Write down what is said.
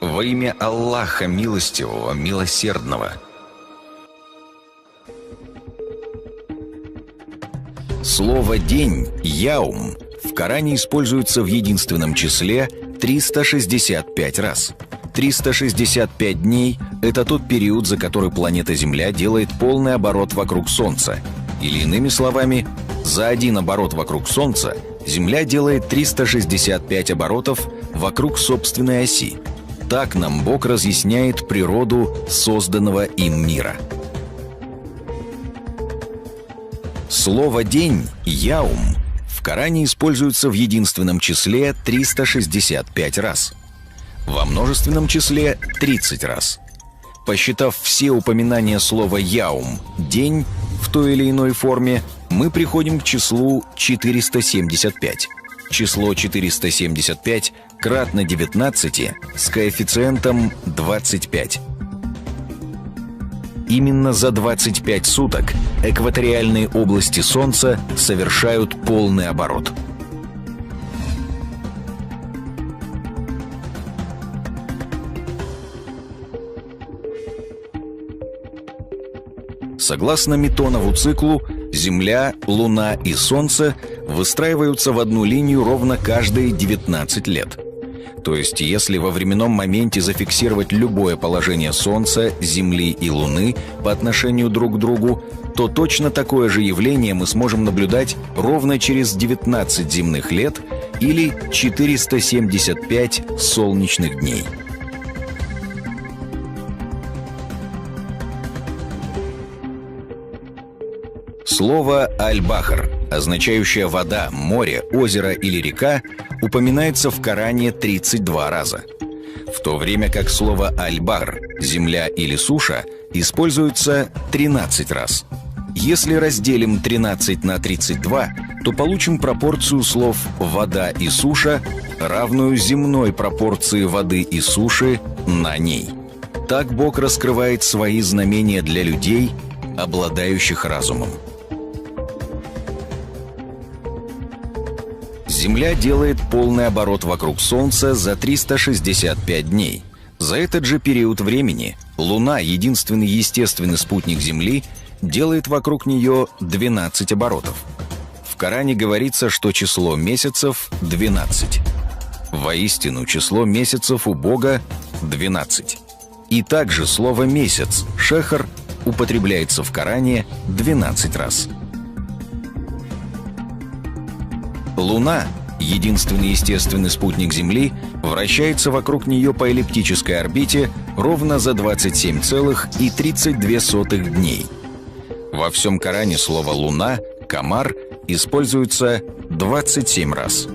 Во имя Аллаха Милостивого, Милосердного. Слово «день» «яум» в Коране используется в единственном числе 365 раз. 365 дней – это тот период, за который планета Земля делает полный оборот вокруг Солнца. Или иными словами, за один оборот вокруг Солнца Земля делает 365 оборотов вокруг собственной оси. Так нам Бог разъясняет природу созданного им мира. Слово «день» «яум» в Коране используется в единственном числе 365 раз. Во множественном числе 30 раз. Посчитав все упоминания слова «яум» «день» в той или иной форме, мы приходим к числу 475. Число 475 кратно 19 с коэффициентом 25. Именно за 25 суток экваториальные области Солнца совершают полный оборот. Согласно Метонову циклу, Земля, Луна и Солнце выстраиваются в одну линию ровно каждые 19 лет. То есть, если во временном моменте зафиксировать любое положение Солнца, Земли и Луны по отношению друг к другу, то точно такое же явление мы сможем наблюдать ровно через 19 земных лет или 475 солнечных дней. Слово «аль-бахр», означающее «вода», «море», «озеро» или «река», упоминается в Коране 32 раза. В то время как слово «аль-бахр» – «земля» или «суша» используется 13 раз. Если разделим 13 на 32, то получим пропорцию слов «вода» и «суша», равную земной пропорции воды и суши на ней. Так Бог раскрывает свои знамения для людей, обладающих разумом. Земля делает полный оборот вокруг Солнца за 365 дней. За этот же период времени Луна, единственный естественный спутник Земли, делает вокруг нее 12 оборотов. В Коране говорится, что число месяцев – 12. Воистину, число месяцев у Бога – 12. И также слово «месяц» – «шехр» употребляется в Коране 12 раз. Луна, единственный естественный спутник Земли, вращается вокруг нее по эллиптической орбите ровно за 27,32 дней. Во всем Коране слово «луна» «камар» используется 27 раз.